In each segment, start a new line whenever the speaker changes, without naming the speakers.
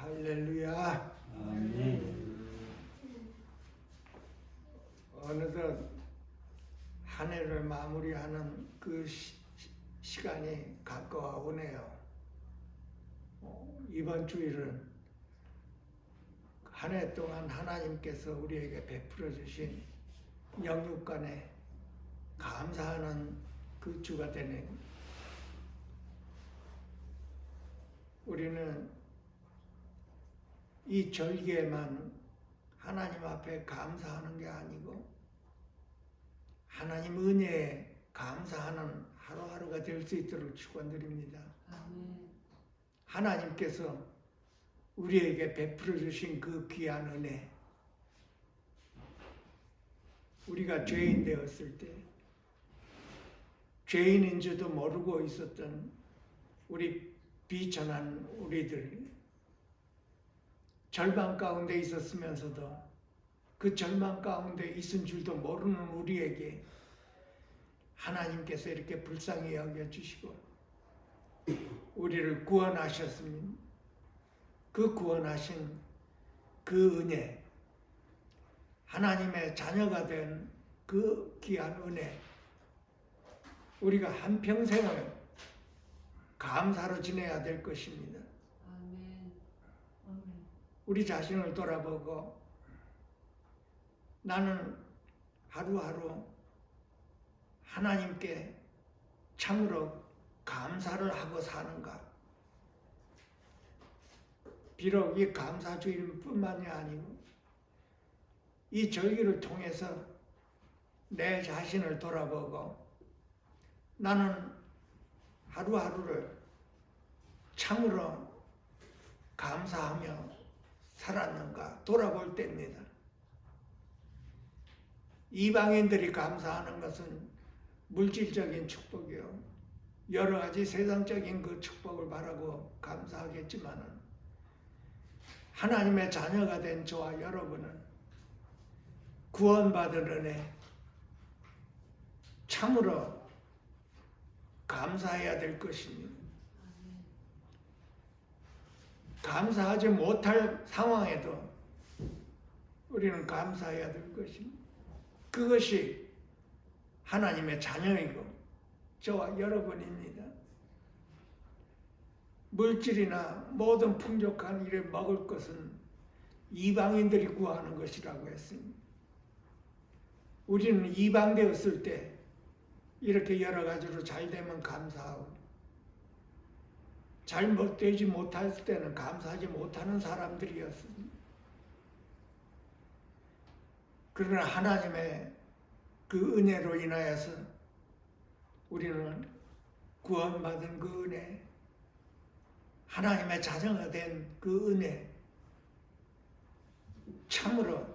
할렐루야.
아멘.
어느덧 한 해를 마무리하는 그 시간이 가까워 오네요. 이번 주일은 한 해 동안 하나님께서 우리에게 베풀어 주신 영육간에 감사하는 그 주가 되네. 우리는 이 절기에만 하나님 앞에 감사하는 게 아니고 하나님 은혜에 감사하는 하루하루가 될 수 있도록 축원드립니다.
아멘.
하나님께서 우리에게 베풀어 주신 그 귀한 은혜, 우리가 죄인 되었을 때 죄인인 줄도 모르고 있었던 우리 비천한 우리들, 절망 가운데 있었으면서도 그 절망 가운데 있은 줄도 모르는 우리에게 하나님께서 이렇게 불쌍히 여겨주시고 우리를 구원하셨습니다. 그 구원하신 그 은혜, 하나님의 자녀가 된 그 귀한 은혜, 우리가 한평생을 감사로 지내야 될 것입니다.
아멘. 아멘.
우리 자신을 돌아보고 나는 하루하루 하나님께 참으로 감사를 하고 사는가? 비록 이 감사주일 뿐만이 아니고 이 절기를 통해서 내 자신을 돌아보고 나는 하루하루를 참으로 감사하며 살았는가 돌아볼 때입니다. 이방인들이 감사하는 것은 물질적인 축복이요, 여러 가지 세상적인 그 축복을 바라고 감사하겠지만은 하나님의 자녀가 된 저와 여러분은 구원받은 은혜 참으로 감사해야 될 것입니다. 감사하지 못할 상황에도 우리는 감사해야 될 것입니다. 그것이 하나님의 자녀이고 저와 여러분입니다. 물질이나 모든 풍족한 일에 먹을 것은 이방인들이 구하는 것이라고 했습니다. 우리는 이방되었을 때 이렇게 여러 가지로 잘 되면 감사하고 잘못되지 못할 때는 감사하지 못하는 사람들이었습니다. 그러나 하나님의 그 은혜로 인하여서 우리는 구원받은 그 은혜, 하나님의 자녀가 된 그 은혜, 참으로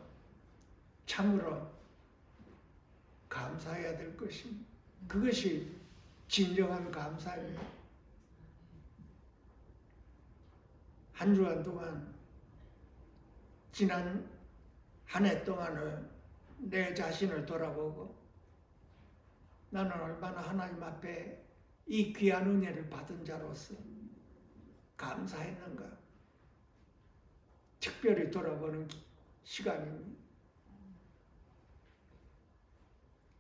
감사해야 될 것입니다. 그것이 진정한 감사입니다. 한 주간 동안 지난 한 해 동안을 내 자신을 돌아보고 나는 얼마나 하나님 앞에 이 귀한 은혜를 받은 자로서 감사했는가 특별히 돌아보는 시간입니다.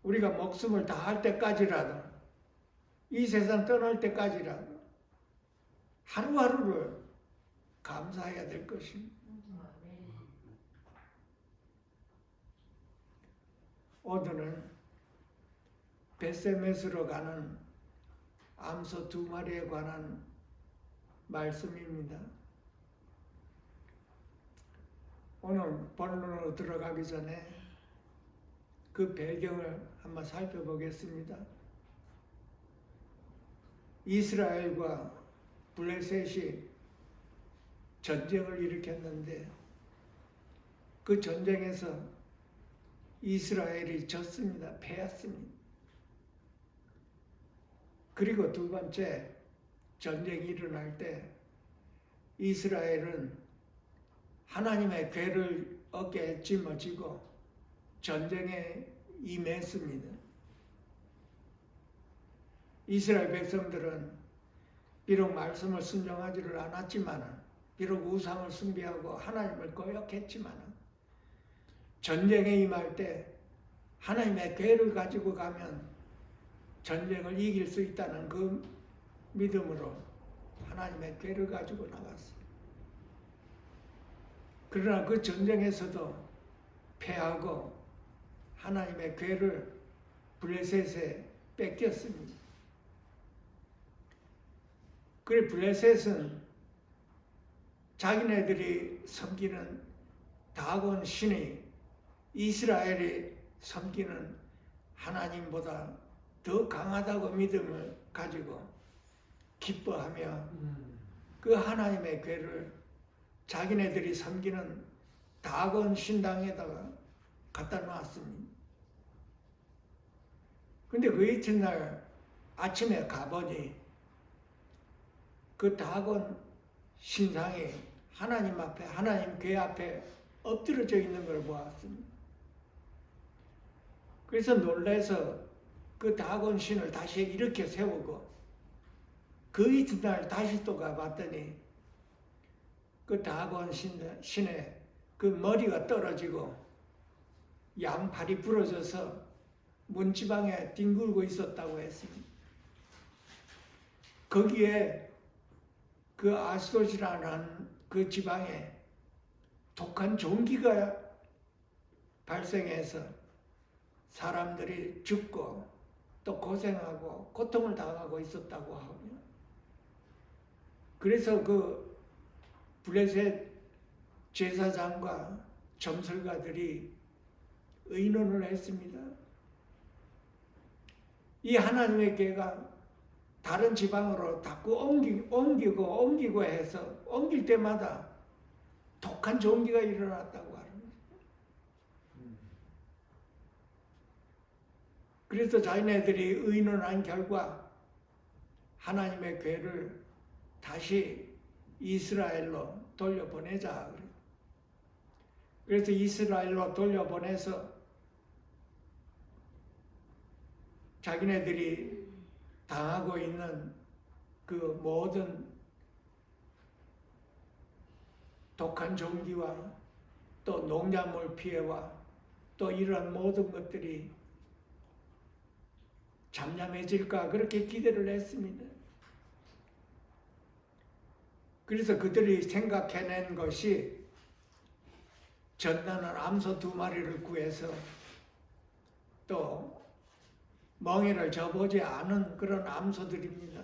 우리가 목숨을 다할 때까지라도 이 세상 떠날 때까지라도 하루하루를 감사해야 될 것입니다. 오늘은 벳세메스로 가는 암소 2마리에 관한 말씀입니다. 오늘 본론으로 들어가기 전에 그 배경을 한번 살펴보겠습니다. 이스라엘과 블레셋이 전쟁을 일으켰는데 그 전쟁에서 이스라엘이 졌습니다. 패했습니다. 그리고 두 번째 전쟁이 일어날 때 이스라엘은 하나님의 괴를 어깨에 짊어지고 전쟁에 임했습니다. 이스라엘 백성들은 비록 말씀을 순종하지를 않았지만 비록 우상을 숭배하고 하나님을 거역했지만 전쟁에 임할 때 하나님의 괴를 가지고 가면 전쟁을 이길 수 있다는 그 믿음으로 하나님의 괴를 가지고 나갔어요. 그러나 그 전쟁에서도 패하고 하나님의 괴를 블레셋에 뺏겼습니다. 그래 블레셋은 자기네들이 섬기는 다곤 신이 이스라엘이 섬기는 하나님보다 더 강하다고 믿음을 가지고 기뻐하며 그 하나님의 괴를 자기네들이 섬기는 다곤 신당에다가 갖다 놨습니다. 근데 그 이튿날 아침에 가보니 그 다곤 신상이 하나님 앞에, 하나님 괴 앞에 엎드려져 있는 걸 보았습니다. 그래서 놀라서 그 다곤 신을 다시 이렇게 세우고 그 이튿날 다시 또 가봤더니 그 다곤 신의 그 머리가 떨어지고 양팔이 부러져서 문지방에 뒹굴고 있었다고 했습니다. 거기에 그 아스도지라는 그 지방에 독한 종기가 발생해서 사람들이 죽고 또 고생하고 고통을 당하고 있었다고 하고요. 그래서 그 블레셋 제사장과 점술가들이 의논을 했습니다. 이 하나님의 괴가 다른 지방으로 자꾸 옮기고 해서 옮길 때마다 독한 종기가 일어났다고 하는 거예요. 그래서 자기네들이 의논한 결과 하나님의 괴를 다시 이스라엘로 돌려보내자. 그래서 이스라엘로 돌려보내서 자기네들이 당하고 있는 그 모든 독한 종기와 또 농작물 피해와 또 이러한 모든 것들이 잠잠해질까 그렇게 기대를 했습니다. 그래서 그들이 생각해낸 것이 전나는 암소 2마리를 구해서 또 멍에를 져보지 않은 그런 암소들입니다.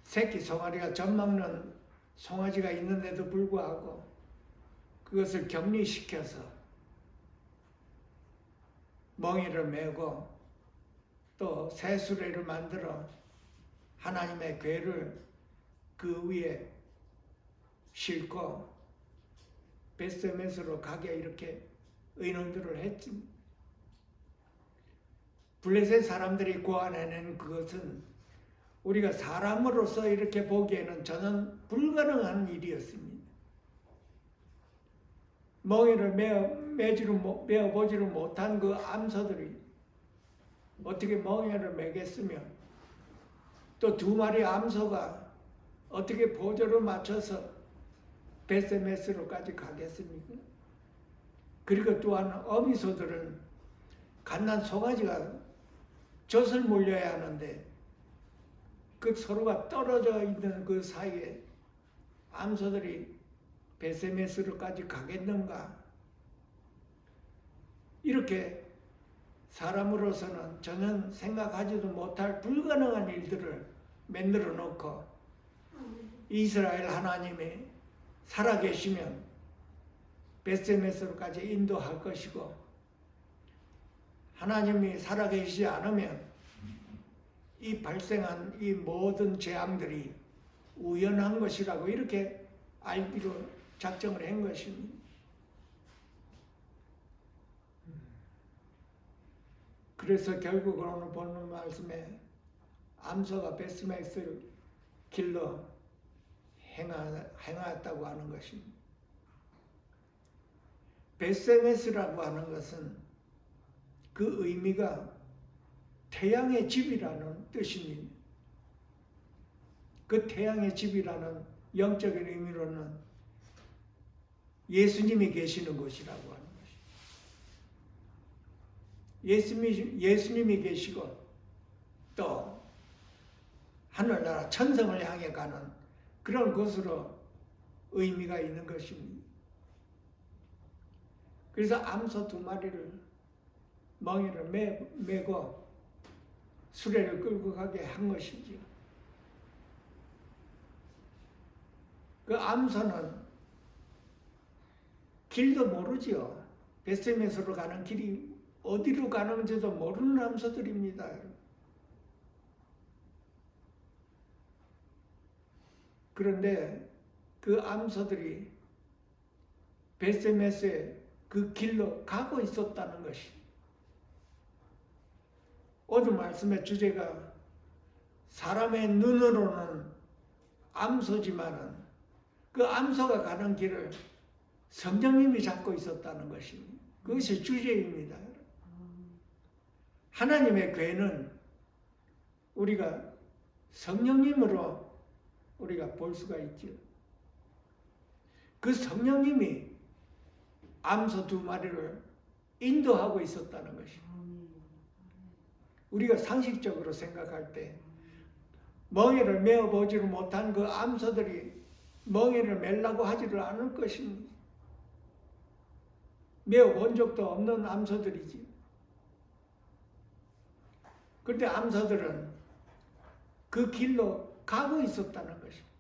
새끼 송아리가 젖먹는 송아지가 있는데도 불구하고 그것을 격리시켜서 멍에를 메고 또 새수레를 만들어 하나님의 괴를 그 위에 싣고 벳세메스로 가게 이렇게 의논들을 했지. 블레셋 사람들이 고안해낸 그것은 우리가 사람으로서 이렇게 보기에는 전혀 불가능한 일이었습니다. 멍에를 메어보지를 못한 그 암소들이 어떻게 멍에를 메겠으며 또 2마리 암소가 어떻게 보조를 맞춰서 벳세메스로까지 가겠습니까? 그리고 또한 어미소들은 갓난 송아지가 젖을 물려야 하는데 그 서로가 떨어져 있는 그 사이에 암소들이 벳세메스로까지 가겠는가? 이렇게 사람으로서는 전혀 생각하지도 못할 불가능한 일들을 만들어 놓고 이스라엘 하나님이 살아계시면 벳세메스로까지 인도할 것이고 하나님이 살아계시지 않으면 이 발생한 이 모든 재앙들이 우연한 것이라고 이렇게 알기로 작정을 한 것입니다. 그래서 결국 오늘 보는 말씀에 암소가 벳세메스를 길러 행하였다고 하는 것입니다. 벳세메스라고 하는 것은 그 의미가 태양의 집이라는 뜻입니다. 그 태양의 집이라는 영적인 의미로는 예수님이 계시는 곳이라고 하는 것입니다. 예수님이 계시고 또 하늘나라 천성을 향해 가는 그런 곳으로 의미가 있는 것입니다. 그래서 암소 2마리를 멍에를 메고 수레를 끌고 가게 한 것이지요. 그 암소는 길도 모르지요. 베스메스로 가는 길이 어디로 가는지도 모르는 암소들입니다. 그런데 그 암소들이 베스메스의 그 길로 가고 있었다는 것이, 오늘 말씀의 주제가 사람의 눈으로는 암소지만은 그 암소가 가는 길을 성령님이 잡고 있었다는 것입니다. 그것이 주제입니다. 하나님의 교회는 우리가 성령님으로 우리가 볼 수가 있죠. 그 성령님이 암소 2마리를 인도하고 있었다는 것입니다. 우리가 상식적으로 생각할 때 멍에를 메어보지를 못한 그 암소들이 멍에를 멜라고 하지를 않을 것입니다. 메어본 적도 없는 암소들이지. 그런데 암소들은 그 길로 가고 있었다는 것입니다.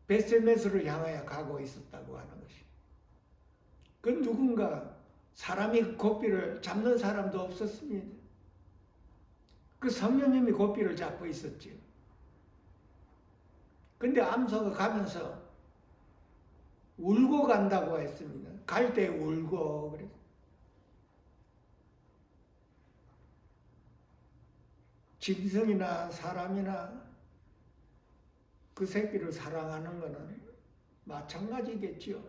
베스메스를 향하여 가고 있었다고 하는 것입니다. 그 누군가 사람이 고삐를 잡는 사람도 없었습니다. 그 성령님이 고삐를 잡고 있었지요. 근데 암소가 가면서 울고 간다고 했습니다. 갈 때 울고 그래서. 짐승이나 사람이나 그 새끼를 사랑하는 것은 마찬가지겠지요.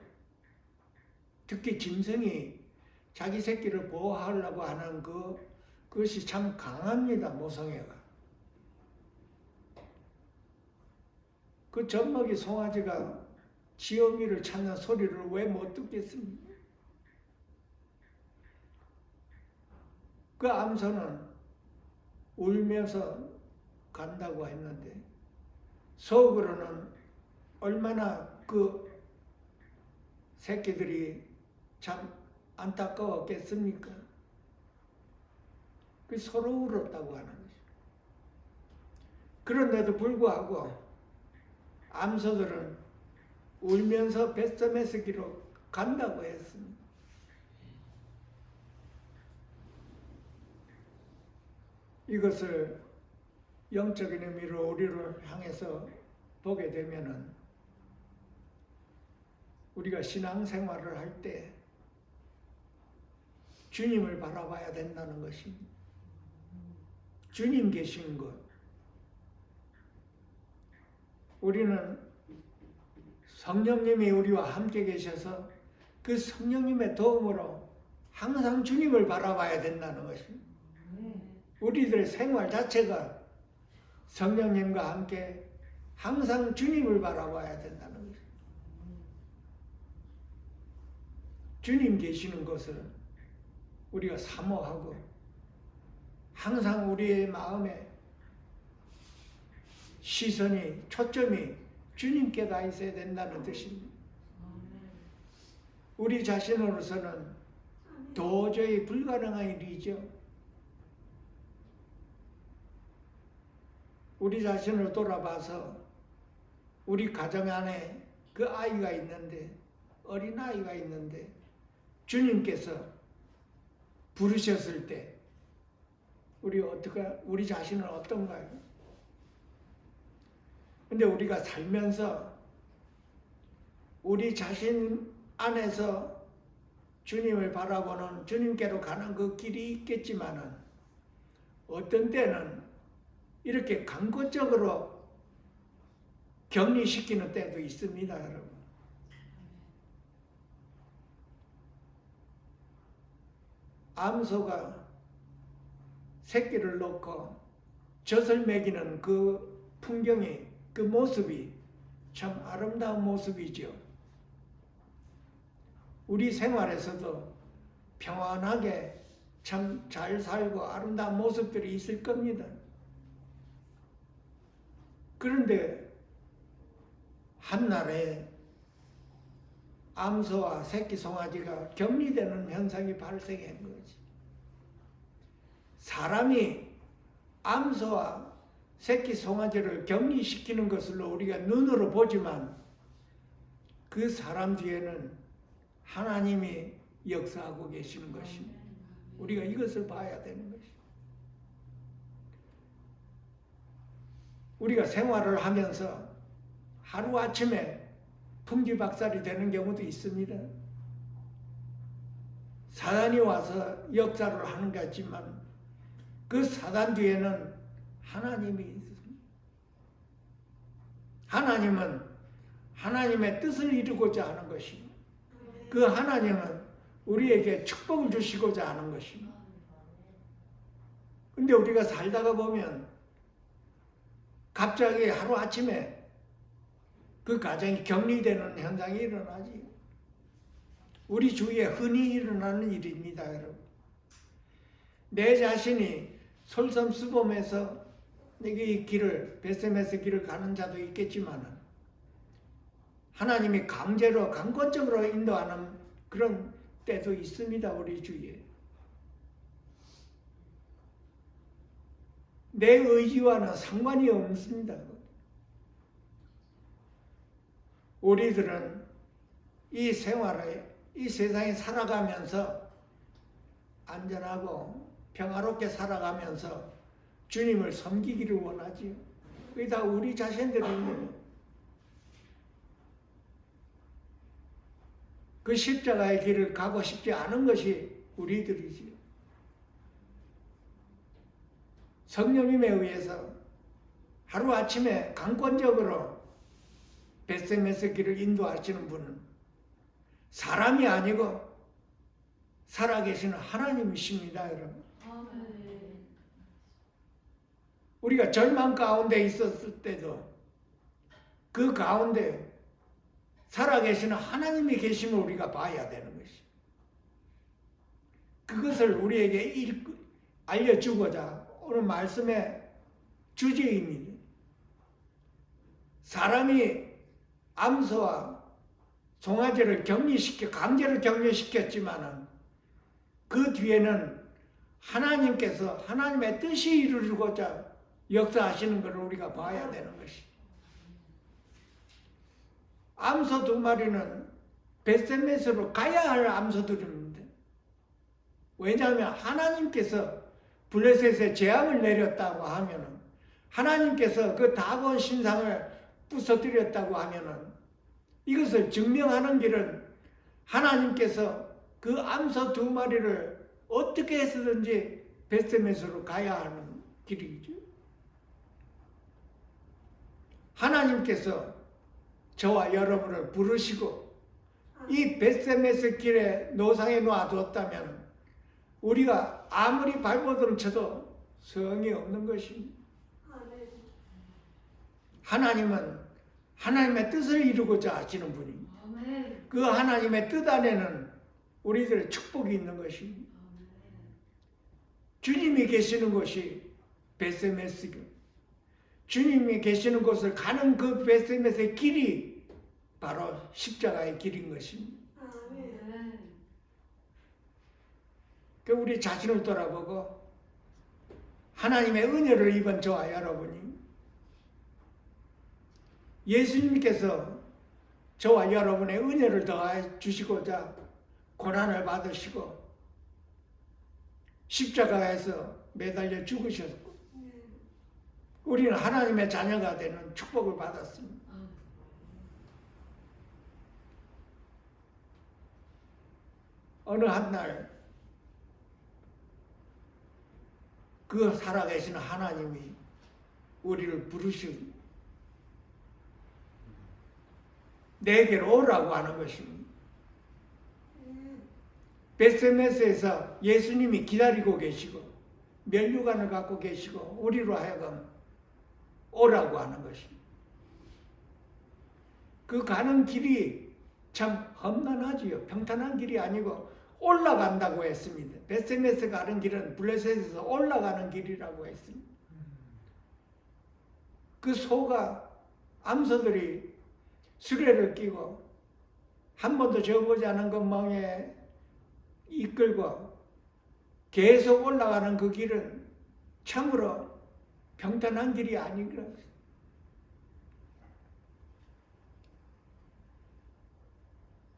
특히 짐승이 자기 새끼를 보호하려고 하는 그것이 참 강합니다. 모성애가. 그 젖먹이 송아지가 지어미를 찾는 소리를 왜 못 듣겠습니까? 그 암소는 울면서 간다고 했는데 속으로는 얼마나 그 새끼들이 참 안타까웠겠습니까? 그 서로 울었다고 하는 것이죠. 그런데도 불구하고 암소들은 울면서 베스메스기로 간다고 했습니다. 이것을 영적인 의미로 우리를 향해서 보게 되면은 우리가 신앙생활을 할 때 주님을 바라봐야 된다는 것입니다. 주님 계신 것. 우리는 성령님이 우리와 함께 계셔서 그 성령님의 도움으로 항상 주님을 바라봐야 된다는 것입니다. 우리들의 생활 자체가 성령님과 함께 항상 주님을 바라봐야 된다는 것입니다. 주님 계시는 것을 우리가 사모하고 항상 우리의 마음에 시선이, 초점이 주님께 가 있어야 된다는 뜻입니다. 우리 자신으로서는 도저히 불가능한 일이죠. 우리 자신을 돌아봐서 우리 가정 안에 그 아이가 있는데, 어린아이가 있는데 주님께서 부르셨을 때 우리 자신은 어떤가요? 근데 우리가 살면서 우리 자신 안에서 주님을 바라보는, 주님께로 가는 그 길이 있겠지만은 어떤 때는 이렇게 강권적으로 격리시키는 때도 있습니다, 여러분. 암소가 새끼를 놓고 젖을 먹이는 그 풍경이 그 모습이 참 아름다운 모습이죠. 우리 생활에서도 평안하게 참 잘 살고 아름다운 모습들이 있을 겁니다. 그런데 한날에 암소와 새끼 송아지가 격리되는 현상이 발생한 거지. 사람이 암소와 새끼 송아지를 격리시키는 것으로 우리가 눈으로 보지만 그 사람 뒤에는 하나님이 역사하고 계시는 것입니다. 우리가 이것을 봐야 되는 것입니다. 우리가 생활을 하면서 하루아침에 풍지박살이 되는 경우도 있습니다. 사단이 와서 역사를 하는 것 같지만 그 사단 뒤에는 하나님이 있습니다. 하나님은 하나님의 뜻을 이루고자 하는 것입니다. 그 하나님은 우리에게 축복을 주시고자 하는 것입니다. 근데 우리가 살다가 보면 갑자기 하루아침에 그 가정이 격리되는 현상이 일어나지. 우리 주위에 흔히 일어나는 일입니다, 여러분. 내 자신이 솔선수범해서 내게 이 길을, 베세메스 길을 가는 자도 있겠지만 하나님이 강제로, 강권적으로 인도하는 그런 때도 있습니다, 우리 주위에. 내 의지와는 상관이 없습니다. 우리들은 이 생활에, 이 세상에 살아가면서 안전하고 평화롭게 살아가면서 주님을 섬기기를 원하지요. 그게 다 우리 자신들입니다. 그 십자가의 길을 가고 싶지 않은 것이 우리들이지요. 성령님에 의해서 하루아침에 강권적으로 베세메스 길을 인도하시는 분은 사람이 아니고 살아계시는 하나님이십니다, 여러분. 우리가 절망 가운데 있었을 때도 그 가운데 살아계시는 하나님이 계심을 우리가 봐야 되는 것입니다. 그것을 우리에게 알려주고자 오늘 말씀의 주제입니다. 사람이 암소와 송아지를 강제로 격리시켰지만은 그 뒤에는 하나님께서 하나님의 뜻이 이루고자 역사하시는 것을 우리가 봐야 되는 것입니다. 암소 2마리는 베세메스로 가야 할 암소들입니다. 왜냐하면 하나님께서 블레셋에 재앙을 내렸다고 하면은, 하나님께서 그 다곤 신상을 부숴뜨렸다고 하면은, 이것을 증명하는 길은 하나님께서 그 암소 2마리를 어떻게 해서든지 베세메스로 가야 하는 길이죠. 하나님께서 저와 여러분을 부르시고 이 베세메스 길에 노상에 놔두었다면 우리가 아무리 발버둥 쳐도 성이 없는 것입니다. 하나님은 하나님의 뜻을 이루고자 하시는 분입니다. 그 하나님의 뜻 안에는 우리들의 축복이 있는 것입니다. 주님이 계시는 곳이 베세메스고, 주님이 계시는 곳을 가는 그 베세메스의 길이 바로 십자가의 길인 것입니다. 그 우리 자신을 돌아보고 하나님의 은혜를 입은 저와 여러분이 예수님께서 저와 여러분의 은혜를 더해 주시고자 고난을 받으시고 십자가에서 매달려 죽으셨고 우리는 하나님의 자녀가 되는 축복을 받았습니다. 어느 한날 그 살아계신 하나님이 우리를 부르시고 내게로 오라고 하는 것입니다. 베세메스에서 예수님이 기다리고 계시고 면류관을 갖고 계시고 우리로 하여금 오라고 하는 것입니다. 그 가는 길이 참 험난하지요. 평탄한 길이 아니고 올라간다고 했습니다. 베스메스 가는 길은 블레셋에서 올라가는 길이라고 했습니다. 그 소가 암소들이 수레를 끼고 한 번도 저보지 않은 것망에 이끌고 계속 올라가는 그 길은 참으로 평탄한 길이 아니라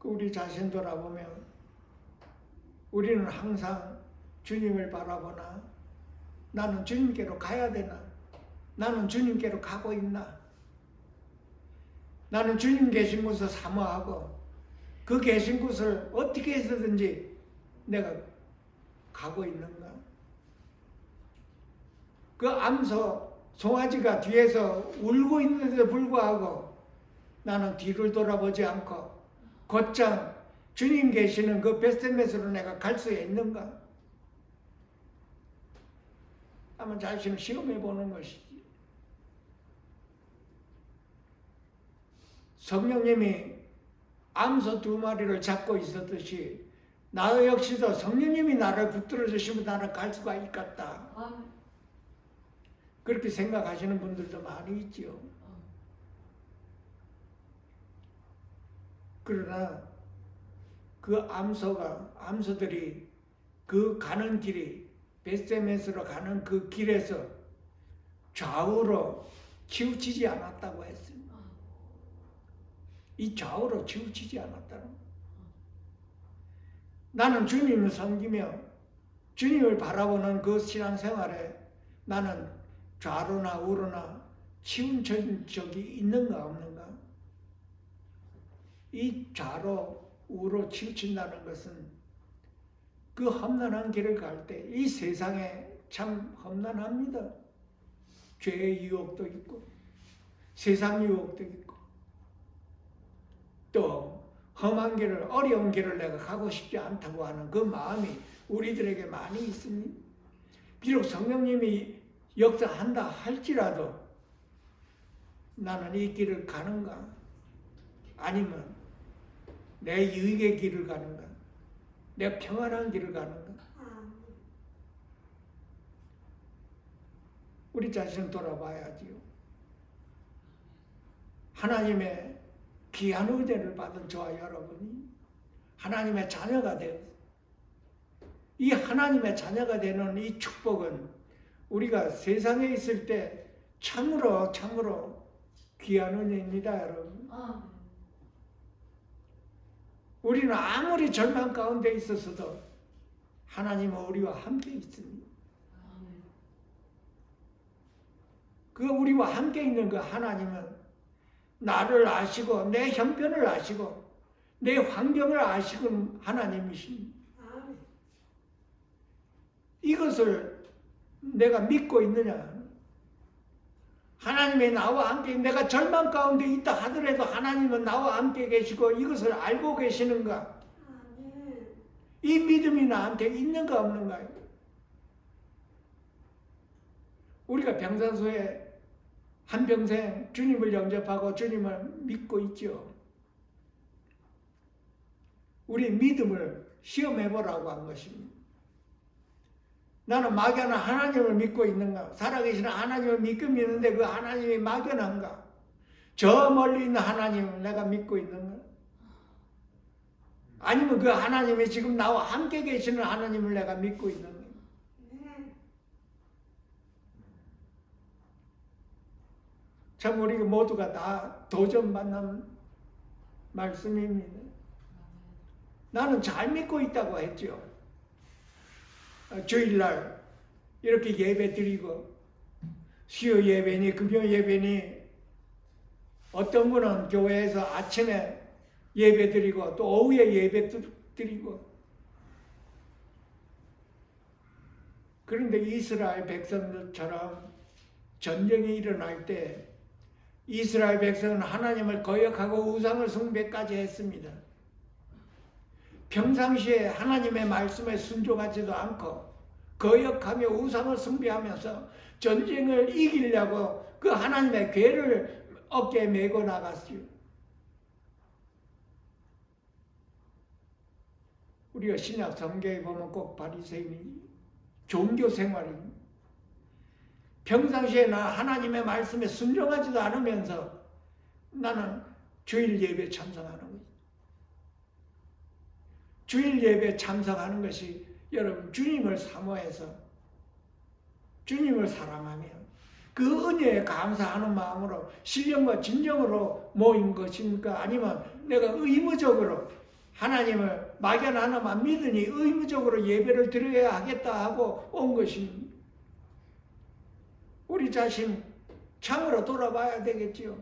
우리 자신 돌아보면 우리는 항상 주님을 바라보나 나는 주님께로 가야 되나 나는 주님께로 가고 있나 나는 주님 계신 곳을 사모하고 그 계신 곳을 어떻게 해서든지 내가 가고 있는가 그 암소 송아지가 뒤에서 울고 있는데도 불구하고 나는 뒤를 돌아보지 않고 곧장 주님 계시는 그 베스메스로 내가 갈 수 있는가? 한번 자신을 시험해 보는 것이지. 성령님이 암소 2마리를 잡고 있었듯이 나 역시도 성령님이 나를 붙들어 주시면 나를 갈 수가 있겠다. 그렇게 생각하시는 분들도 많이 있지요. 그러나 그 암소들이 그 가는 길이 베스메스로 가는 그 길에서 좌우로 치우치지 않았다고 했습니다. 이 좌우로 치우치지 않았다는 거예요. 나는 주님을 섬기며 주님을 바라보는 그 신앙생활에 나는 좌로나 우로나 치우친 적이 있는가 없는가? 이 좌로 우로 치우친다는 것은 그 험난한 길을 갈 때 이 세상에 참 험난합니다. 죄의 유혹도 있고 세상 유혹도 있고 또 험한 길을 어려운 길을 내가 가고 싶지 않다고 하는 그 마음이 우리들에게 많이 있습니다. 비록 성령님이 역사한다 할지라도 나는 이 길을 가는가 아니면 내 유익의 길을 가는가 내 평안한 길을 가는가 우리 자신을 돌아봐야지요. 하나님의 귀한 은혜를 받은 저와 여러분이 하나님의 자녀가 되어 이 하나님의 자녀가 되는 이 축복은 우리가 세상에 있을 때 참으로 귀한 은혜입니다, 여러분. 우리는 아무리 절망 가운데 있었어도 하나님은 우리와 함께 있습니다. 그 우리와 함께 있는 그 하나님은 나를 아시고 내 형편을 아시고 내 환경을 아시는 하나님이십니다. 이것을 내가 믿고 있느냐? 하나님이 나와 함께 내가 절망 가운데 있다 하더라도 하나님은 나와 함께 계시고 이것을 알고 계시는가? 이 믿음이 나한테 있는가 없는가요? 우리가 평상시에 한평생 주님을 영접하고 주님을 믿고 있죠. 우리 믿음을 시험해보라고 한 것입니다. 나는 막연한 하나님을 믿고 있는가? 살아계시는 하나님을 믿고 있는데 그 하나님이 막연한가? 저 멀리 있는 하나님을 내가 믿고 있는가? 아니면 그 하나님이 지금 나와 함께 계시는 하나님을 내가 믿고 있는가? 참 우리 모두가 다 도전받는 말씀입니다. 나는 잘 믿고 있다고 했죠. 주일날 이렇게 예배 드리고 수요 예배니 금요 예배니 어떤 분은 교회에서 아침에 예배 드리고 또 오후에 예배 드리고 그런데 이스라엘 백성들처럼 전쟁이 일어날 때 이스라엘 백성은 하나님을 거역하고 우상을 숭배까지 했습니다. 평상시에 하나님의 말씀에 순종하지도 않고 거역하며 우상을 숭배하면서 전쟁을 이기려고 그 하나님의 궤를 어깨에 메고 나갔어요. 우리가 신약 성경에 보면 꼭 바리새인이 종교 생활입니다. 평상시에 나 하나님의 말씀에 순종하지도 않으면서 나는 주일 예배에 참석하는 거예요. 주일 예배에 참석하는 것이 여러분 주님을 사모해서 주님을 사랑하며 그 은혜에 감사하는 마음으로 신령과 진정으로 모인 것입니까? 아니면 내가 의무적으로 하나님을 막연 하나만 믿으니 의무적으로 예배를 드려야 하겠다 하고 온 것입니다. 우리 자신 참으로 돌아봐야 되겠지요.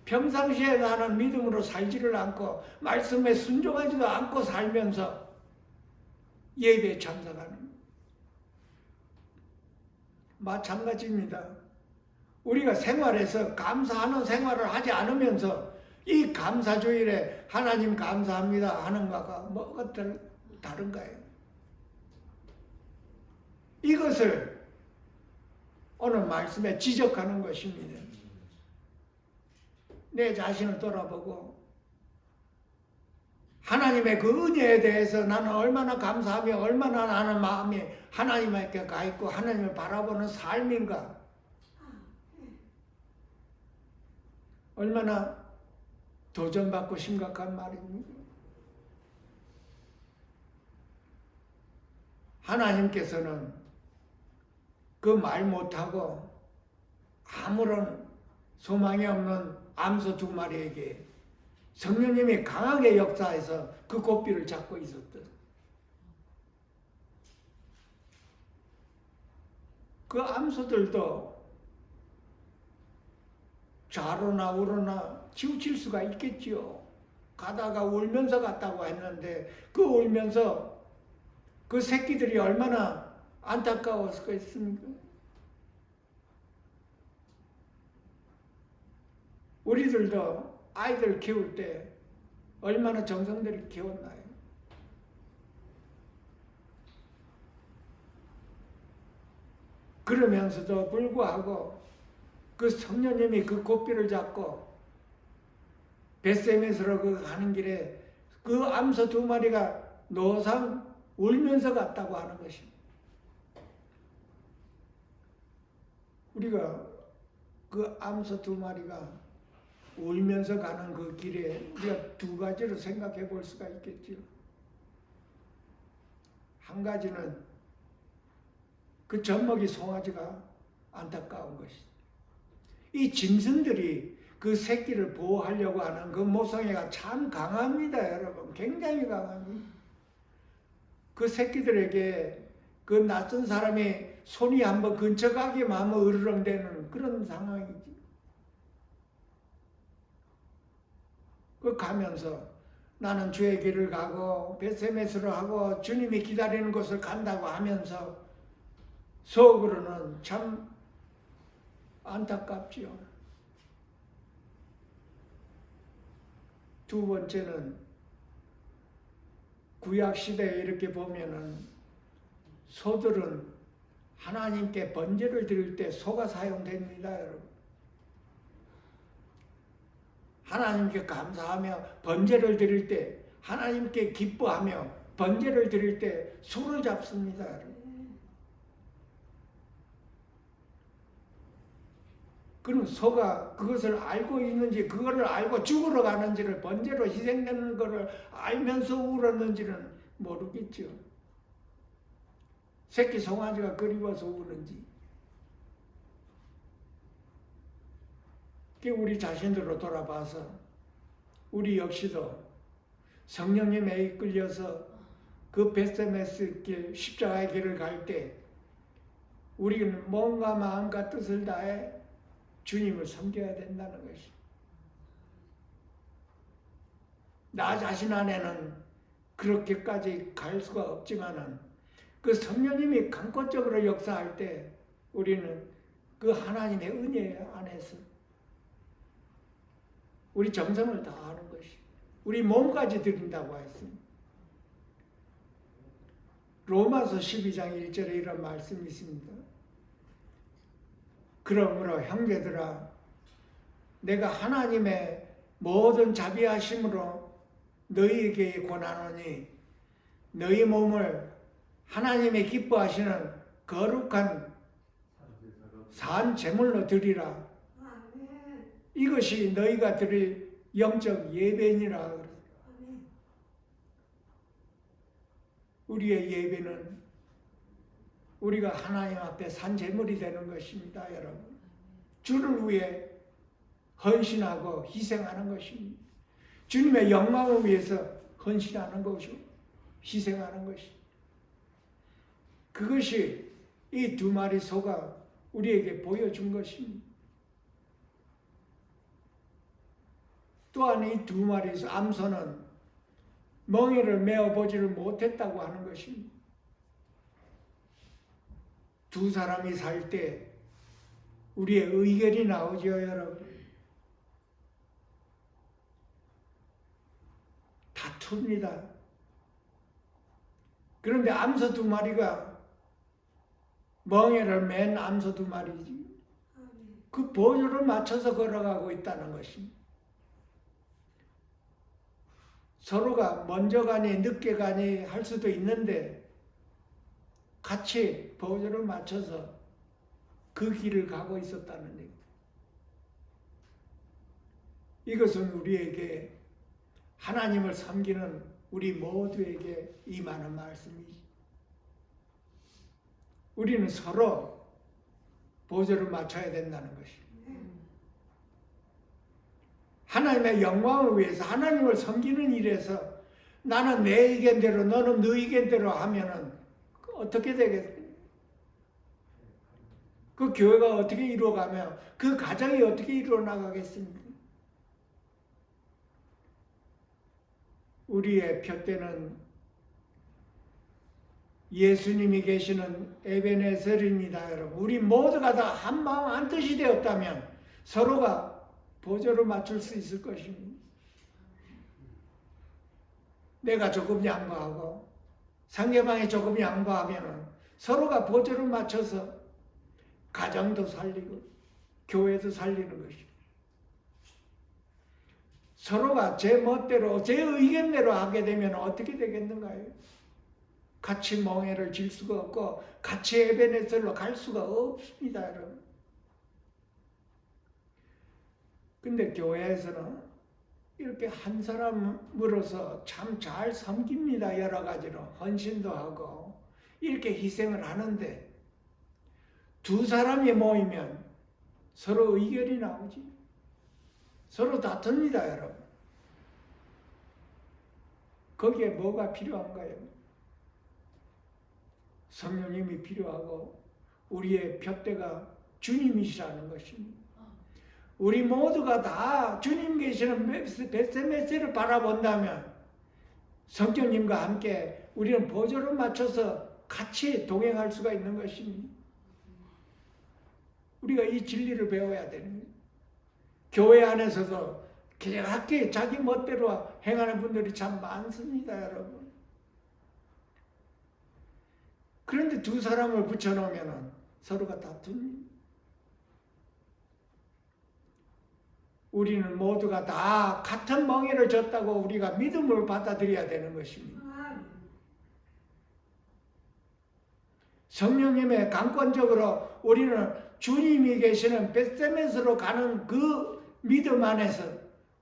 평상시에 나는 믿음으로 살지를 않고 말씀에 순종하지도 않고 살면서 예배에 참석하는 마찬가지입니다. 우리가 생활에서 감사하는 생활을 하지 않으면서 이 감사주일에 하나님 감사합니다 하는 것과 뭐가 다른가요? 이것을 오늘 말씀에 지적하는 것입니다. 내 자신을 돌아보고 하나님의 그 은혜에 대해서 나는 얼마나 감사하며 얼마나 나는 마음이 하나님께 가 있고 하나님을 바라보는 삶인가, 얼마나 도전받고 심각한 말입니다. 하나님께서는 그 말 못하고 아무런 소망이 없는 암소 두 마리에게 성령님이 강하게 역사해서 그 고삐를 잡고 있었던, 그 암소들도 좌로나 우로나 치우칠 수가 있겠지요. 가다가 울면서 갔다고 했는데 그 울면서 그 새끼들이 얼마나 안타까웠겠습니까? 우리들도 아이들 키울 때 얼마나 정성들이 키웠나요? 그러면서도 불구하고 그 성령님이 그 고삐를 잡고 벳세메스로 그 가는 길에 그 암소 두 마리가 노상 울면서 갔다고 하는 것입니다. 우리가 그 암소 두 마리가 울면서 가는 그 길에 우리가 두 가지로 생각해 볼 수가 있겠죠. 한 가지는 그 젖먹이 송아지가 안타까운 것이죠. 이 짐승들이 그 새끼를 보호하려고 하는 그 모성애가 참 강합니다, 여러분. 굉장히 강합니다. 그 새끼들에게 그 낯선 사람이 손이 한번 근처 가기만 하면 으르렁대는 그런 상황이지. 그 가면서 나는 주의 길을 가고 벳세메스로 하고 주님이 기다리는 곳을 간다고 하면서 속으로는 참 안타깝지요. 두 번째는 구약 시대에 이렇게 보면은 소들은 하나님께 번제를 드릴 때 소가 사용됩니다, 여러분. 하나님께 감사하며 번제를 드릴 때, 하나님께 기뻐하며 번제를 드릴 때 소를 잡습니다, 여러분. 그럼 소가 그것을 알고 있는지, 그거를 알고 죽으러 가는지를, 번제로 희생되는 것을 알면서 울었는지는 모르겠죠. 새끼 송아지가 그리워서 우는지. 우리 자신들로 돌아봐서 우리 역시도 성령님에 이끌려서 그 벳세메스 길, 십자가의 길을 갈 때 우리는 몸과 마음과 뜻을 다해 주님을 섬겨야 된다는 것이. 나 자신 안에는 그렇게까지 갈 수가 없지만은 그 성령님이 강권적으로 역사할 때 우리는 그 하나님의 은혜 안에서 우리 정성을 다하는 것이, 우리 몸까지 드린다고 했습니다. 로마서 12장 1절에 이런 말씀이 있습니다. 그러므로 형제들아, 내가 하나님의 모든 자비하심으로 너희에게 권하노니 너희 몸을 하나님의 기뻐하시는 거룩한 산 제물로 드리라. 이것이 너희가 드릴 영적 예배니라. 우리의 예배는 우리가 하나님 앞에 산 제물이 되는 것입니다, 여러분. 주를 위해 헌신하고 희생하는 것입니다. 주님의 영광을 위해서 헌신하는 것이고 희생하는 것입니다. 그것이 이 두 마리 소가 우리에게 보여준 것입니다. 또한 이 두 마리 암소는 멍에를 메어보지를 못했다고 하는 것입니다. 두 사람이 살 때 우리의 의견이 나오죠, 여러분. 다툽니다. 그런데 암소 두 마리가 멍에를 맨 암소 두 마리지. 그 보조를 맞춰서 걸어가고 있다는 것입니다. 서로가 먼저 가니 늦게 가니 할 수도 있는데 같이 보조를 맞춰서 그 길을 가고 있었다는 얘기. 이것은 우리에게 하나님을 섬기는 우리 모두에게 임하는 말씀이지. 우리는 서로 보조를 맞춰야 된다는 것입니다. 하나님의 영광을 위해서 하나님을 섬기는 일에서 나는 내 의견대로 너는 네 의견대로 하면은 어떻게 되겠어요? 그 교회가 어떻게 이루어가며 그 가정이 어떻게 이루어 나가겠습니까? 우리의 푯대는 예수님이 계시는 에베네셀입니다, 여러분. 우리 모두가 다 한 마음 한 뜻이 되었다면 서로가 보조를 맞출 수 있을 것입니다. 내가 조금 양보하고 상대방이 조금 양보하면 서로가 보조를 맞춰서 가정도 살리고 교회도 살리는 것입니다. 서로가 제 멋대로 제 의견대로 하게 되면 어떻게 되겠는가요? 같이 멍에를 질 수가 없고 같이 에베네셀로 갈 수가 없습니다, 여러분. 근데 교회에서는 이렇게 한 사람으로서 참 잘 섬깁니다. 여러 가지로 헌신도 하고 이렇게 희생을 하는데 두 사람이 모이면 서로 의견이 나오지. 서로 다툽니다, 여러분. 거기에 뭐가 필요한가요? 성령님이 필요하고 우리의 푯대가 주님이시라는 것입니다. 우리 모두가 다 주님 계시는 벳세메스를 바라본다면 성령님과 함께 우리는 보조를 맞춰서 같이 동행할 수가 있는 것입니다. 우리가 이 진리를 배워야 되는 거예요. 교회 안에서도 계획하게 자기 멋대로 행하는 분들이 참 많습니다, 여러분. 그런데 두 사람을 붙여놓으면 서로가 다툽니다. 우리는 모두가 다 같은 멍에를 졌다고 우리가 믿음을 받아들여야 되는 것입니다. 성령님의 강권적으로 우리는 주님이 계시는 벳세메스로 가는 그 믿음 안에서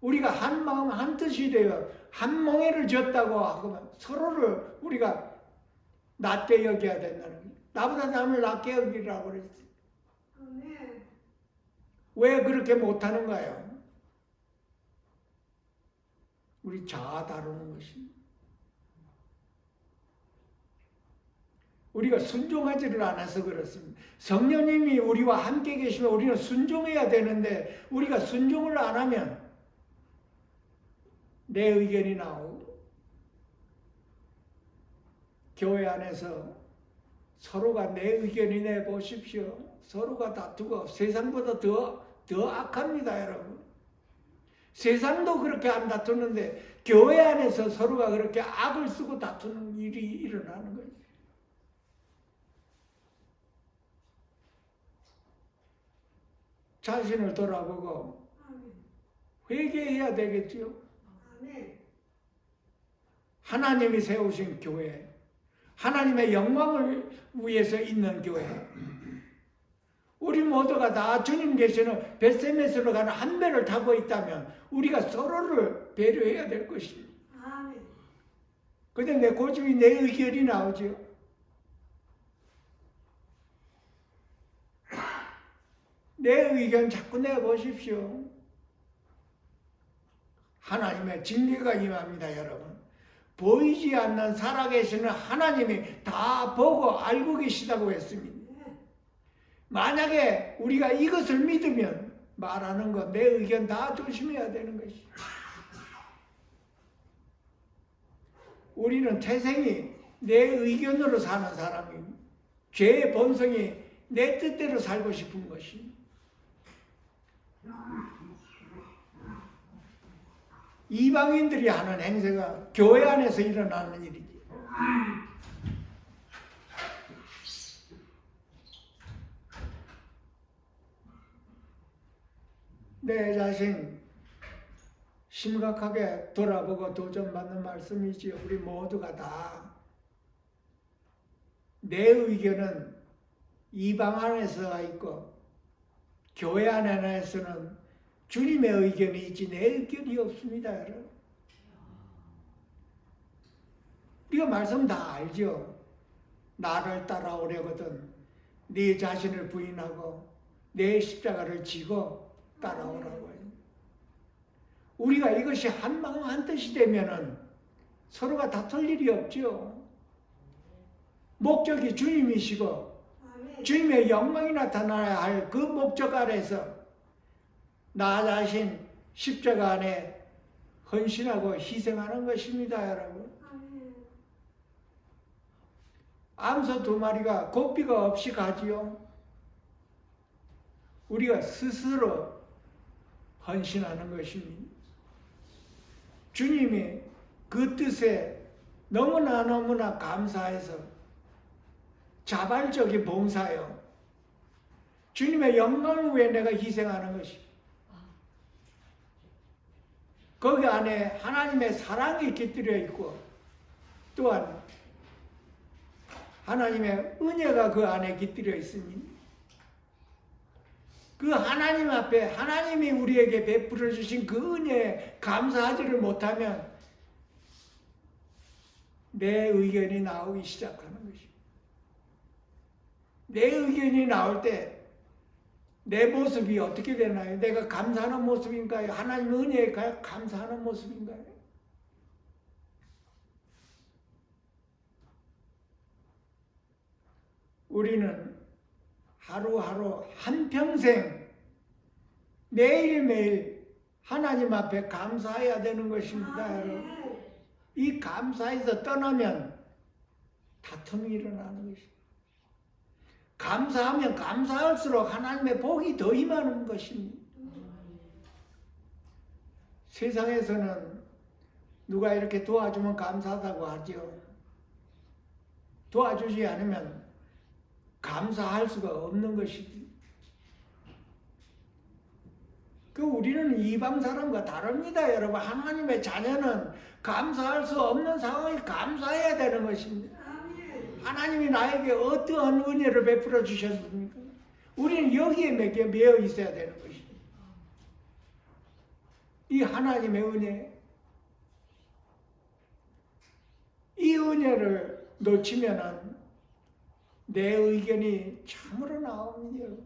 우리가 한 마음 한 뜻이 되어 한 멍에를 졌다고 하고 서로를 우리가 낮게 여겨야 된다는 거예요. 나보다 남을 낮게 여기라고 그랬어요. 왜 그렇게 못하는가요? 우리 자아 다루는 것입니다. 우리가 순종하지를 않아서 그렇습니다. 성령님이 우리와 함께 계시면 우리는 순종해야 되는데 우리가 순종을 안 하면 내 의견이 나오고 교회 안에서 서로가 내 의견이 내보십시오. 서로가 다투고 세상보다 더 악합니다, 여러분. 세상도 그렇게 안 다투는데 교회 안에서 서로가 그렇게 악을 쓰고 다투는 일이 일어나는 거예요. 자신을 돌아보고 회개해야 되겠지요. 하나님이 세우신 교회, 하나님의 영광을 위해서 있는 교회, 우리 모두가 다 주님 계시는 벳세메스로 가는 한 배를 타고 있다면 우리가 서로를 배려해야 될 것입니다. 근데 내 고집이 내 의견이 나오죠. 내 의견 자꾸 내보십시오. 하나님의 징계가 임합니다, 여러분. 보이지 않는 살아계시는 하나님이 다 보고 알고 계시다고 했습니다. 만약에 우리가 이것을 믿으면 말하는 것, 내 의견 다 조심해야 되는 것이죠. 우리는 태생이 내 의견으로 사는 사람입니다. 죄의 본성이 내 뜻대로 살고 싶은 것입니다. 이방인들이 하는 행세가 교회 안에서 일어나는 일이지. 내 자신 심각하게 돌아보고 도전받는 말씀이지요. 우리 모두가 다 내 의견은 이방 안에서가 있고 교회 안에서는 주님의 의견이 있지 내 의견이 없습니다, 여러분. 이거 말씀 다 알죠? 나를 따라오려거든 네 자신을 부인하고 내 십자가를 지고 따라오라고 해요. 우리가 이것이 한 마음 한 뜻이 되면은 서로가 다툴 일이 없죠. 목적이 주님이시고 주님의 영광이 나타나야 할 그 목적 아래서 나 자신 십자가 안에 헌신하고 희생하는 것입니다, 여러분. 암소 2마리가 고삐가 없이 가지요. 우리가 스스로 헌신하는 것입니다. 주님이 그 뜻에 너무나 감사해서 자발적인 봉사요. 주님의 영광을 위해 내가 희생하는 것입니다. 거기 안에 하나님의 사랑이 깃들여 있고 또한 하나님의 은혜가 그 안에 깃들여 있으니 그 하나님 앞에 하나님이 우리에게 베풀어 주신 그 은혜에 감사하지를 못하면 내 의견이 나오기 시작하는 것입니다. 내 의견이 나올 때 내 모습이 어떻게 되나요? 내가 감사하는 모습인가요? 하나님 은혜에 감사하는 모습인가요? 우리는 하루하루 한평생 매일매일 하나님 앞에 감사해야 되는 것입니다, 여러분. 이 감사에서 떠나면 다툼이 일어나는 것입니다. 감사하면 감사할수록 하나님의 복이 더 임하는 것입니다. 세상에서는 누가 이렇게 도와주면 감사하다고 하죠. 도와주지 않으면 감사할 수가 없는 것이지. 우리는 이방 사람과 다릅니다, 여러분. 하나님의 자녀는 감사할 수 없는 상황에 감사해야 되는 것입니다. 하나님이 나에게 어떠한 은혜를 베풀어 주셨습니까? 우리는 여기에 매여 있어야 되는 것입니다. 이 하나님의 은혜, 이 은혜를 놓치면은 내 의견이 참으로 나옵니다.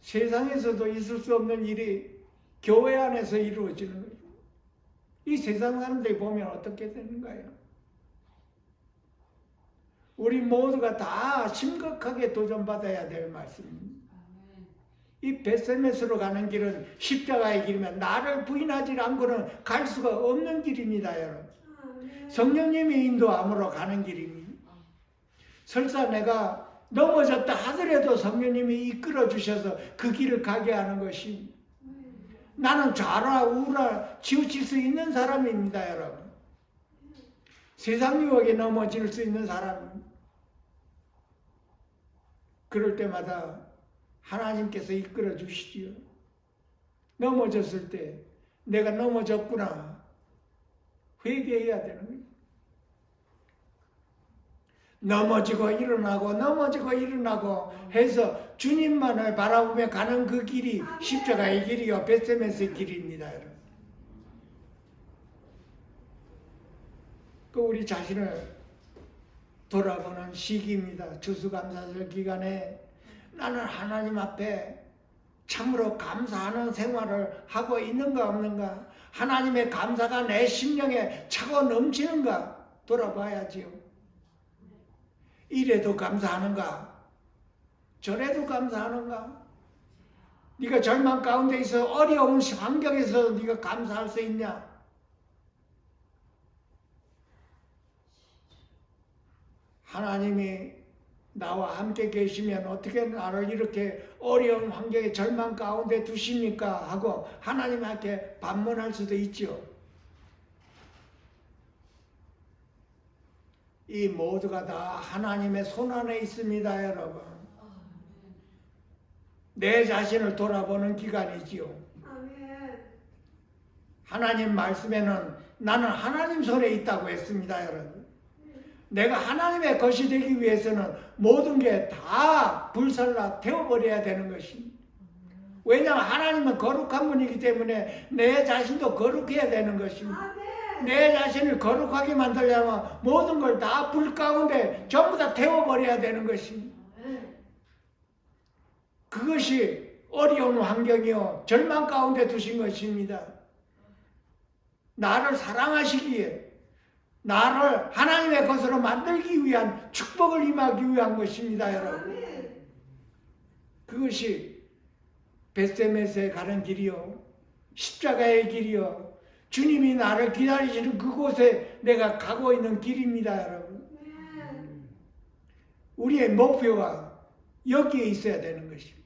세상에서도 있을 수 없는 일이 교회 안에서 이루어지는 거죠. 이 세상 사람들이 보면 어떻게 되는가요? 우리 모두가 다 심각하게 도전받아야 될 말씀입니다. 이 벳세메스로 가는 길은 십자가의 길이면 나를 부인하지 않고는 갈 수가 없는 길입니다, 여러분. 성령님이 인도함으로 가는 길입니다. 설사 내가 넘어졌다 하더라도 성령님이 이끌어 주셔서 그 길을 가게 하는 것이 나는 좌라 우라 치우칠 수 있는 사람입니다, 여러분. 세상 유혹에 넘어질 수 있는 사람입니다. 그럴 때마다 하나님께서 이끌어 주시지요. 넘어졌을 때 내가 넘어졌구나 회개해야 되는 거예요. 넘어지고 일어나고 해서 주님만을 바라보며 가는 그 길이 십자가의 길이요 벳세메스의 길입니다. 여러분. 그 우리 자신을 돌아보는 시기입니다. 추수감사절 기간에 나는 하나님 앞에 참으로 감사하는 생활을 하고 있는가 없는가, 하나님의 감사가 내 심령에 차고 넘치는가 돌아봐야지요. 이래도 감사하는가, 저래도 감사하는가. 네가 절망 가운데 있어 어려운 환경에서 네가 감사할 수 있냐? 하나님이 나와 함께 계시면 어떻게 나를 이렇게 어려운 환경에 절망 가운데 두십니까? 하고 하나님께 반문할 수도 있죠. 이 모두가 다 하나님의 손안에 있습니다, 여러분. 내 자신을 돌아보는 기간이지요. 하나님 말씀에는 나는 하나님 손에 있다고 했습니다, 여러분. 내가 하나님의 것이 되기 위해서는 모든 게 다 불살라 태워버려야 되는 것입니다. 왜냐하면 하나님은 거룩한 분이기 때문에 내 자신도 거룩해야 되는 것입니다. 내 자신을 거룩하게 만들려면 모든 걸 다 불 가운데 전부 다 태워버려야 되는 것입니다. 그것이 어려운 환경이요 절망 가운데 두신 것입니다. 나를 사랑하시기에 나를 하나님의 것으로 만들기 위한 축복을 임하기 위한 것입니다, 여러분. 그것이 벳세메스에 가는 길이요, 십자가의 길이요, 주님이 나를 기다리시는 그곳에 내가 가고 있는 길입니다, 여러분. 우리의 목표가 여기에 있어야 되는 것입니다.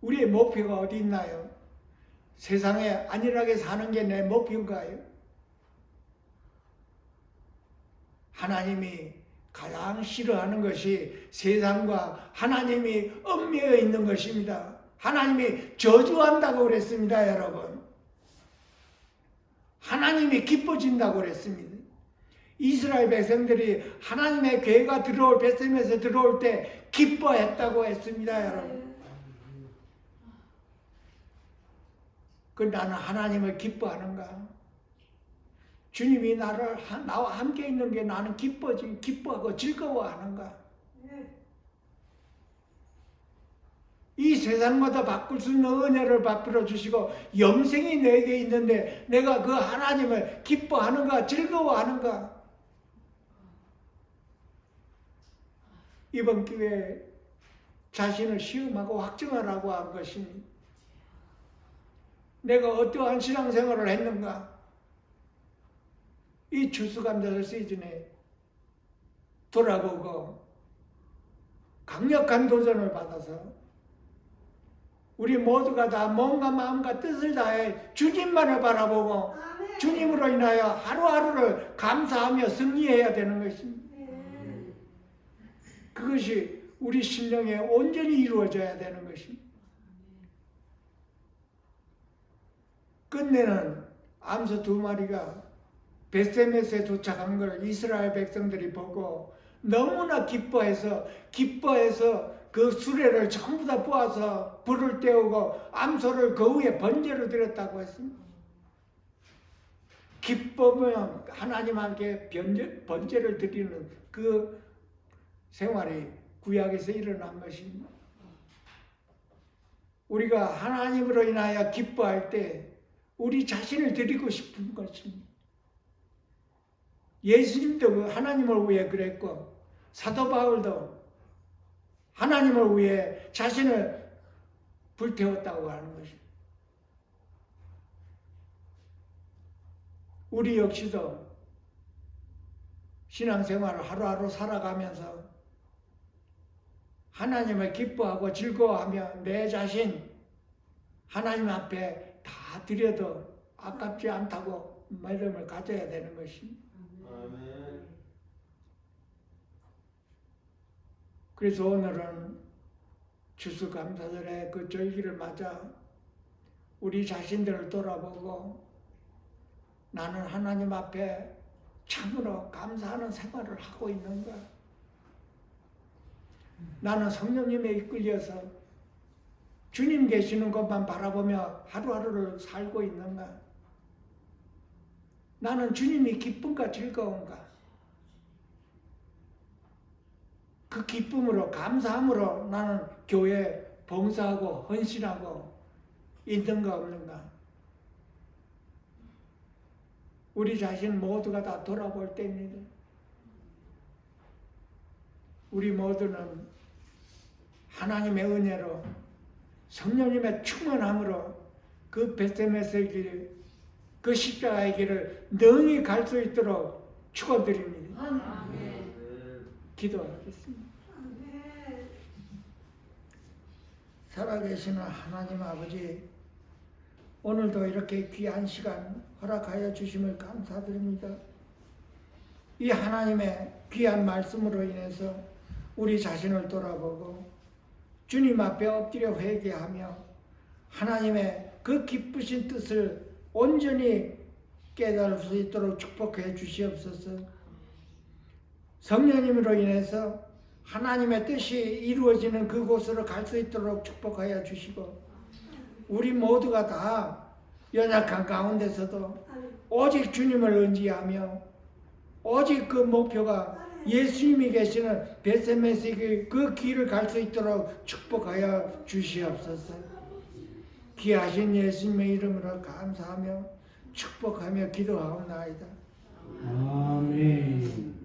우리의 목표가 어디 있나요? 세상에 안일하게 사는 게 내 목표인가요? 하나님이 가장 싫어하는 것이 세상과 하나님이 얽매여 있는 것입니다. 하나님이 저주한다고 그랬습니다, 여러분. 하나님이 기뻐진다고 그랬습니다. 이스라엘 백성들이 하나님의 괴가 들어올 벳세메스에 들어올 때 기뻐했다고 했습니다, 여러분. 그 나는 하나님을 기뻐하는가? 주님이 나와 함께 있는 게 나는 기뻐하고 즐거워하는가? 이 세상마다 바꿀 수 있는 은혜를 베풀어 주시고 영생이 내게 있는데 내가 그 하나님을 기뻐하는가, 즐거워하는가? 이번 기회에 자신을 시험하고 확증하라고 한 것입니다. 내가 어떠한 신앙생활을 했는가? 이 추수감사절 시즌에 돌아보고 강력한 도전을 받아서 우리 모두가 다 몸과 마음과 뜻을 다해 주님만을 바라보고 주님으로 인하여 하루하루를 감사하며 승리해야 되는 것입니다. 그것이 우리 심령에 온전히 이루어져야 되는 것입니다. 끝내는 암소 2마리가 벳세메스에 도착한 걸 이스라엘 백성들이 보고 너무나 기뻐해서 그 수레를 전부 다 뽑아서 불을 떼우고 암소를 그 위에 번제로 드렸다고 했습니다. 기뻐하며 하나님께 번제를 드리는 그 생활이 구약에서 일어난 것입니다. 우리가 하나님으로 인하여 기뻐할 때 우리 자신을 드리고 싶은 것입니다. 예수님도 하나님을 위해 그랬고 사도 바울도 하나님을 위해 자신을 불태웠다고 하는 것입니다. 우리 역시도 신앙생활을 하루하루 살아가면서 하나님을 기뻐하고 즐거워하며 내 자신 하나님 앞에 다 드려도 아깝지 않다고 마음을 가져야 되는 것입니다.
아멘.
그래서 오늘은 추수감사절의 그 절기를 맞아 우리 자신들을 돌아보고 나는 하나님 앞에 참으로 감사하는 생활을 하고 있는가? 나는 성령님에 이끌려서 주님 계시는 것만 바라보며 하루하루를 살고 있는가? 나는 주님이 기쁨과 즐거운가? 그 기쁨으로 감사함으로 나는 교회에 봉사하고 헌신하고 있는가 없는가? 우리 자신 모두가 다 돌아볼 때입니다. 우리 모두는 하나님의 은혜로 성령님의 충만함으로 그 베세메스의 길, 그 십자가의 길을 능히 갈 수 있도록 축원드립니다.
아멘.
기도하겠습니다. 살아계시는 하나님 아버지, 오늘도 이렇게 귀한 시간 허락하여 주심을 감사드립니다. 이 하나님의 귀한 말씀으로 인해서 우리 자신을 돌아보고 주님 앞에 엎드려 회개하며 하나님의 그 기쁘신 뜻을 온전히 깨달을 수 있도록 축복해 주시옵소서. 성령님으로 인해서 하나님의 뜻이 이루어지는 그곳으로 갈 수 있도록 축복하여 주시고 우리 모두가 다 연약한 가운데서도 오직 주님을 의지하며 오직 그 목표가 예수님이 계시는 베세메스의 그 길을 갈 수 있도록 축복하여 주시옵소서. 귀하신 예수님의 이름으로 감사하며 축복하며 기도하옵나이다.
아멘.